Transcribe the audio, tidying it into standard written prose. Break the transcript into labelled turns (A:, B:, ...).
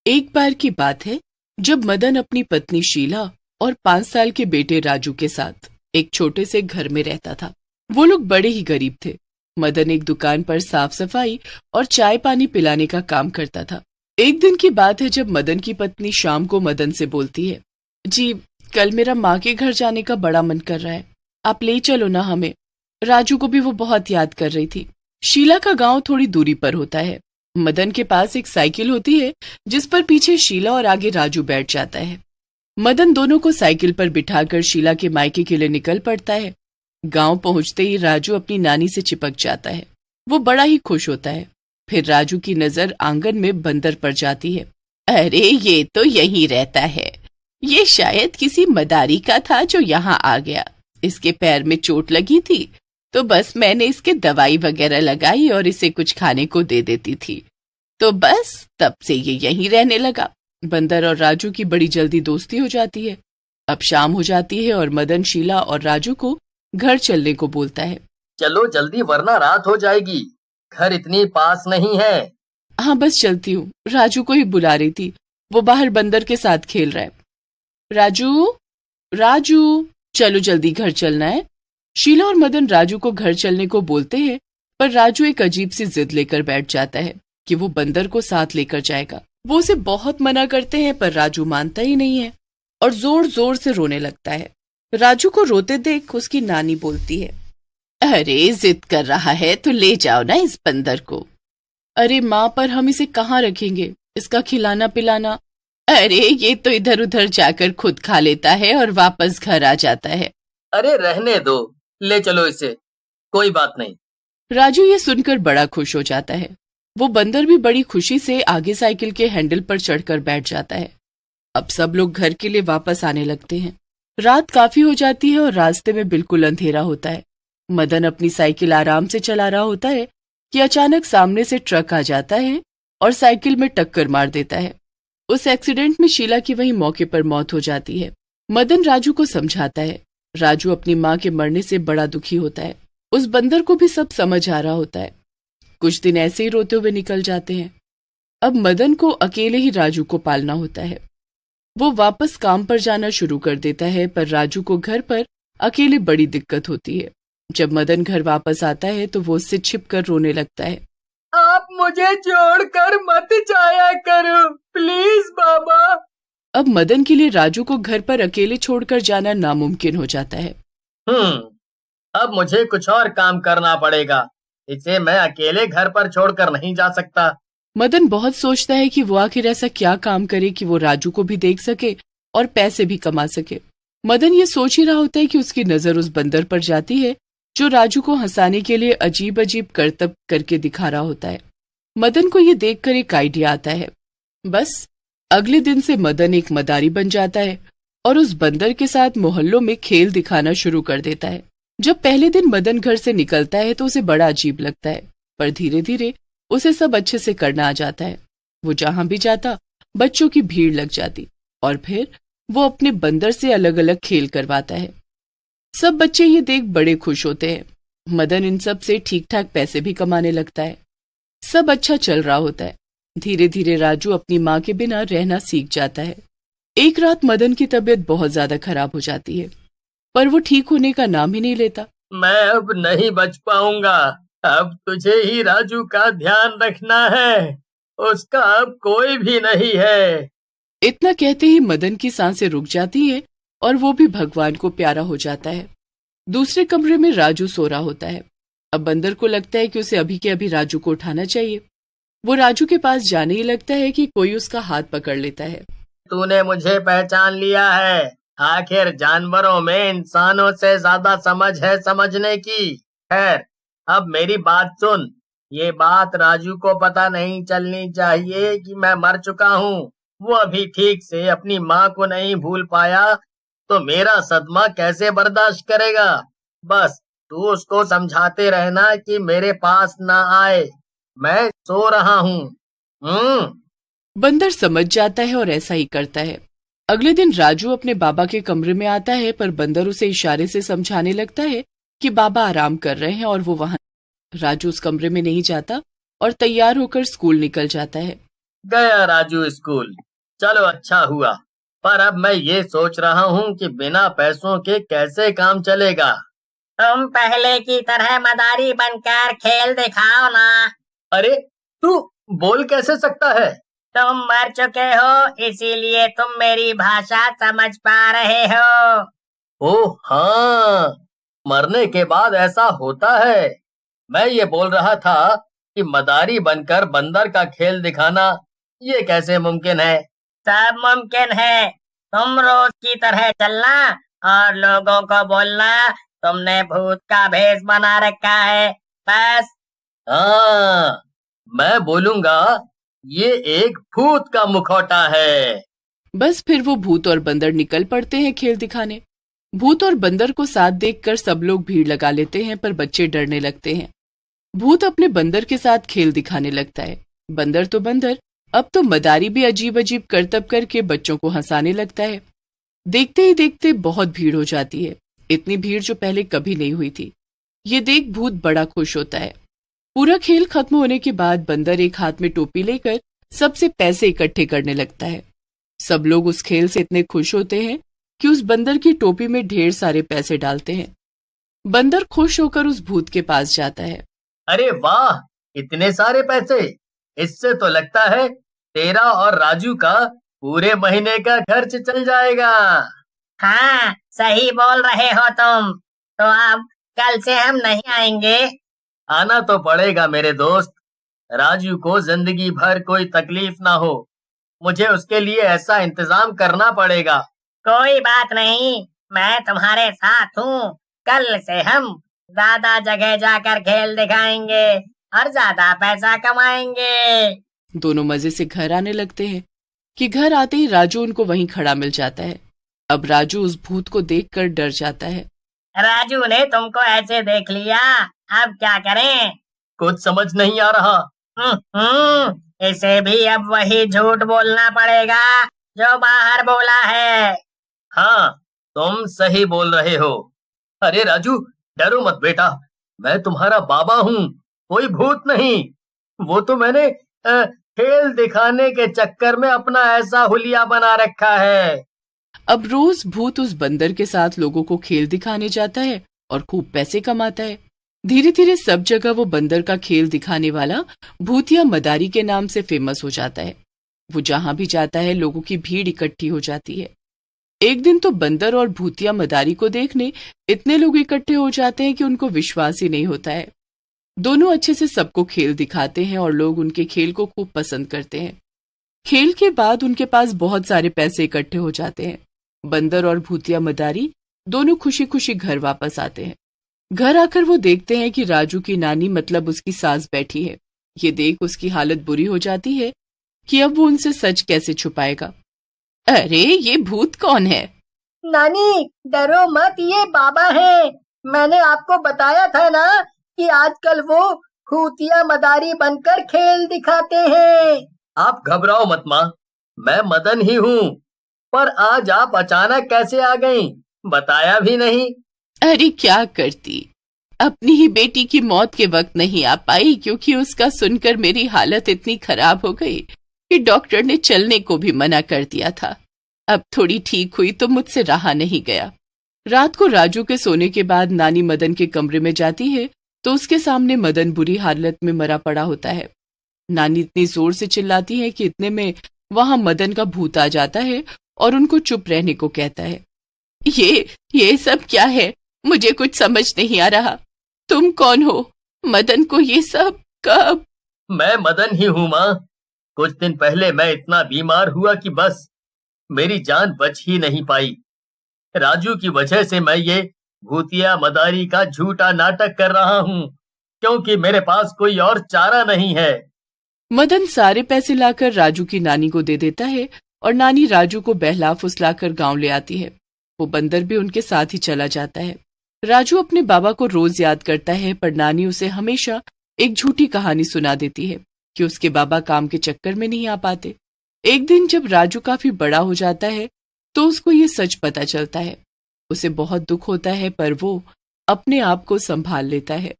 A: एक बार की बात है जब मदन अपनी पत्नी शीला और 5 साल के बेटे राजू के साथ एक छोटे से घर में रहता था। वो लोग बड़े ही गरीब थे। मदन एक दुकान पर साफ सफाई और चाय पानी पिलाने का काम करता था। एक दिन की बात है जब मदन की पत्नी शाम को मदन से बोलती है, जी कल मेरा माँ के घर जाने का बड़ा मन कर रहा है, आप ले चलो ना हमें। राजू को भी वो बहुत याद कर रही थी। शीला का गांव थोड़ी दूरी पर होता है। मदन के पास एक साइकिल होती है जिस पर पीछे शीला और आगे राजू बैठ जाता है। मदन दोनों को साइकिल पर बिठाकर शीला के मायके के लिए निकल पड़ता है। गांव पहुंचते ही राजू अपनी नानी से चिपक जाता है। वो बड़ा ही खुश होता है। फिर राजू की नजर आंगन में बंदर पर जाती है। अरे ये तो यहीं रहता है, ये शायद किसी मदारी का था जो यहाँ आ गया। इसके पैर में चोट लगी थी तो बस मैंने इसके दवाई वगैरह लगाई और इसे कुछ खाने को दे देती थी, तो बस तब से ये यहीं रहने लगा। बंदर और राजू की बड़ी जल्दी दोस्ती हो जाती है। अब शाम हो जाती है और मदन शीला और राजू को घर चलने को बोलता है।
B: चलो जल्दी वरना रात हो जाएगी, घर इतनी पास नहीं है।
A: हाँ बस चलती हूँ, राजू को ही बुला रही थी, वो बाहर बंदर के साथ खेल रहा है। राजू राजू चलो जल्दी घर चलना है। शीला और मदन राजू को घर चलने को बोलते हैं, पर राजू एक अजीब सी जिद लेकर बैठ जाता है कि वो बंदर को साथ लेकर जाएगा। वो उसे बहुत मना करते हैं पर राजू मानता ही नहीं है और जोर जोर से रोने लगता है। राजू को रोते देख उसकी नानी बोलती है, अरे जिद कर रहा है तो ले जाओ ना इस बंदर को। अरे माँ पर हम इसे कहाँ रखेंगे, इसका खिलाना पिलाना। अरे ये तो इधर उधर जाकर खुद खा लेता है और वापस घर आ जाता है।
B: अरे रहने दो, ले चलो इसे, कोई बात नहीं।
A: राजू ये सुनकर बड़ा खुश हो जाता है। वो बंदर भी बड़ी खुशी से आगे साइकिल के हैंडल पर चढ़कर बैठ जाता है। अब सब लोग घर के लिए वापस आने लगते हैं। रात काफी हो जाती है और रास्ते में बिल्कुल अंधेरा होता है। मदन अपनी साइकिल आराम से चला रहा होता है कि अचानक सामने से ट्रक आ जाता है और साइकिल में टक्कर मार देता है। उस एक्सीडेंट में शीला की वहीं मौके पर मौत हो जाती है। मदन राजू को समझाता है। राजू अपनी माँ के मरने से बड़ा दुखी होता है। उस बंदर को भी सब समझ आ रहा होता है। कुछ दिन ऐसे ही रोते हुए निकल जाते हैं। अब मदन को अकेले ही राजू को पालना होता है। वो वापस काम पर जाना शुरू कर देता है, पर राजू को घर पर अकेले बड़ी दिक्कत होती है। जब मदन घर वापस आता है तो वो उससे छिपकर रोने लगता है।
B: आप मुझे छोड़कर मत जाया करो, प्लीज बाबा।
A: अब मदन के लिए राजू को घर पर अकेले छोड़कर जाना नामुमकिन हो जाता है।
B: अब मुझे कुछ और काम करना पड़ेगा, इसे मैं अकेले घर पर छोड़कर नहीं जा सकता।
A: मदन बहुत सोचता है कि वो आखिर ऐसा क्या काम करे कि वो राजू को भी देख सके और पैसे भी कमा सके। मदन ये सोच ही रहा होता है कि उसकी नजर उस बंदर पर जाती है जो राजू को हंसाने के लिए अजीब अजीब करतब करके दिखा रहा होता है। मदन को ये देखकर एक आइडिया आता है। बस अगले दिन से मदन एक मदारी बन जाता है और उस बंदर के साथ मोहल्लों में खेल दिखाना शुरू कर देता है। जब पहले दिन मदन घर से निकलता है तो उसे बड़ा अजीब लगता है, पर धीरे धीरे उसे सब अच्छे से करना आ जाता है। वो जहां भी जाता बच्चों की भीड़ लग जाती और फिर वो अपने बंदर से अलग अलग खेल करवाता है। सब बच्चे ये देख बड़े खुश होते हैं। मदन इन सब से ठीक ठाक पैसे भी कमाने लगता है। सब अच्छा चल रहा होता है। धीरे धीरे राजू अपनी माँ के बिना रहना सीख जाता है। एक रात मदन की तबीयत बहुत ज्यादा खराब हो जाती है, पर वो ठीक होने का नाम ही नहीं लेता।
B: मैं अब नहीं बच पाऊंगा, अब तुझे ही राजू का ध्यान रखना है, उसका अब कोई भी नहीं है।
A: इतना कहते ही मदन की सांसें रुक जाती है और वो भी भगवान को प्यारा हो जाता है। दूसरे कमरे में राजू सो रहा होता है। अब बंदर को लगता है कि उसे अभी के अभी राजू को उठाना चाहिए। वो राजू के पास जाने ही लगता है कि कोई उसका हाथ पकड़ लेता है।
B: तूने मुझे पहचान लिया है, आखिर जानवरों में इंसानों से ज्यादा समझ है समझने की। खैर अब मेरी बात सुन, ये बात राजू को पता नहीं चलनी चाहिए कि मैं मर चुका हूँ। वो अभी ठीक से अपनी माँ को नहीं भूल पाया तो मेरा सदमा कैसे बर्दाश्त करेगा। बस तू उसको समझाते रहना कि मेरे पास ना आए, मैं सो रहा हूँ।
A: बंदर समझ जाता है और ऐसा ही करता है। अगले दिन राजू अपने बाबा के कमरे में आता है, पर बंदर उसे इशारे से समझाने लगता है कि बाबा आराम कर रहे हैं और वो वहां। राजू उस कमरे में नहीं जाता और तैयार होकर स्कूल निकल जाता है।
B: गया राजू स्कूल। चलो अच्छा हुआ, पर अब मैं ये सोच रहा हूँ कि बिना पैसों के कैसे काम चलेगा। तुम पहले की तरह मदारी बनकर खेल दिखाओ ना। अरे तू बोल कैसे सकता है? तुम मर चुके हो, इसीलिए तुम मेरी भाषा समझ पा रहे हो। ओह हाँ, मरने के बाद ऐसा होता है। मैं ये बोल रहा था कि मदारी बनकर बंदर का खेल दिखाना ये कैसे मुमकिन है? सब मुमकिन है। तुम रोज की तरह चलना और लोगों को बोलना तुमने भूत का भेष बना रखा है, बस। हाँ, मैं बोलूंगा ये एक भूत का मुखौटा है।
A: बस फिर वो भूत और बंदर निकल पड़ते हैं खेल दिखाने। भूत और बंदर को साथ देखकर सब लोग भीड़ लगा लेते हैं, पर बच्चे डरने लगते हैं। भूत अपने बंदर के साथ खेल दिखाने लगता है। बंदर तो बंदर, अब तो मदारी भी अजीब अजीब करतब करके बच्चों को हंसाने लगता है। देखते ही देखते बहुत भीड़ हो जाती है, इतनी भीड़ जो पहले कभी नहीं हुई थी। ये देख भूत बड़ा खुश होता है। पूरा खेल खत्म होने के बाद बंदर एक हाथ में टोपी लेकर सबसे पैसे इकट्ठे करने लगता है। सब लोग उस खेल से इतने खुश होते हैं कि उस बंदर की टोपी में ढेर सारे पैसे डालते हैं। बंदर खुश होकर उस भूत के पास जाता है।
B: अरे वाह, इतने सारे पैसे! इससे तो लगता है तेरा और राजू का पूरे महीने का खर्च चल जाएगा। हाँ, सही बोल रहे हो तुम। तो अब कल से हम नहीं आएंगे। आना तो पड़ेगा मेरे दोस्त। राजू को जिंदगी भर कोई तकलीफ ना हो, मुझे उसके लिए ऐसा इंतजाम करना पड़ेगा। कोई बात नहीं, मैं तुम्हारे साथ हूँ। कल से हम ज्यादा जगह जाकर खेल दिखाएंगे और ज्यादा पैसा कमाएंगे।
A: दोनों मजे से घर आने लगते हैं कि घर आते ही राजू उनको वहीं खड़ा मिल जाता है। अब राजू उस भूत को देखकर डर जाता है।
B: राजू ने तुमको ऐसे देख लिया, अब क्या करें? कुछ समझ नहीं आ रहा। इसे भी अब वही झूठ बोलना पड़ेगा जो बाहर बोला है। हाँ, तुम सही बोल रहे हो। अरे राजू, डरो मत बेटा, मैं तुम्हारा बाबा हूँ, कोई भूत नहीं। वो तो मैंने खेल दिखाने के चक्कर में अपना ऐसा हुलिया बना रखा है।
A: अब रोज भूत उस बंदर के साथ लोगों को खेल दिखाने जाता है और खूब पैसे कमाता है। धीरे धीरे सब जगह वो बंदर का खेल दिखाने वाला भूतिया मदारी के नाम से फेमस हो जाता है। वो जहां भी जाता है लोगों की भीड़ इकट्ठी हो जाती है। एक दिन तो बंदर और भूतिया मदारी को देखने इतने लोग इकट्ठे हो जाते हैं कि उनको विश्वास ही नहीं होता है। दोनों अच्छे से सबको खेल दिखाते हैं और लोग उनके खेल को खूब पसंद करते हैं। खेल के बाद उनके पास बहुत सारे पैसे इकट्ठे हो जाते हैं। बंदर और भूतिया मदारी दोनों खुशी खुशी घर वापस आते हैं। घर आकर वो देखते हैं कि राजू की नानी मतलब उसकी सास बैठी है। ये देख उसकी हालत बुरी हो जाती है कि अब वो उनसे सच कैसे छुपाएगा। अरे ये भूत कौन है?
B: नानी डरो मत, ये बाबा है। मैंने आपको बताया था ना कि आजकल वो भूतिया मदारी बनकर खेल दिखाते हैं। आप घबराओ मत माँ, मैं मदन ही हूँ। पर आज आप अचानक कैसे आ गईं? बताया भी नहीं।
A: अरे क्या करती, अपनी ही बेटी की मौत के वक्त नहीं आ पाई क्योंकि उसका सुनकर मेरी हालत इतनी खराब हो गई कि डॉक्टर ने चलने को भी मना कर दिया था। अब थोड़ी ठीक हुई तो मुझसे रहा नहीं गया। रात को राजू के सोने के बाद नानी मदन के कमरे में जाती है तो उसके सामने मदन बुरी हालत में मरा पड़ा होता है। नानी इतनी जोर से चिल्लाती है कि इतने में वहां मदन का भूत आ जाता है और उनको चुप रहने को कहता है। ये सब क्या है? मुझे कुछ समझ नहीं आ रहा। तुम कौन हो? मदन को ये सब कब?
B: मैं मदन ही हूँ माँ। कुछ दिन पहले मैं इतना बीमार हुआ कि बस मेरी जान बच ही नहीं पाई। राजू की वजह से मैं ये भूतिया मदारी का झूठा नाटक कर रहा हूँ, क्योंकि मेरे पास कोई और चारा नहीं है।
A: मदन सारे पैसे लाकर राजू की नानी को दे देता है और नानी राजू को बहला फुसलाकर गांव ले आती है। वो बंदर भी उनके साथ ही चला जाता है। राजू अपने बाबा को रोज याद करता है, पर नानी उसे हमेशा एक झूठी कहानी सुना देती है कि उसके बाबा काम के चक्कर में नहीं आ पाते। एक दिन जब राजू काफी बड़ा हो जाता है तो उसको ये सच पता चलता है। उसे बहुत दुख होता है, पर वो अपने आप को संभाल लेता है।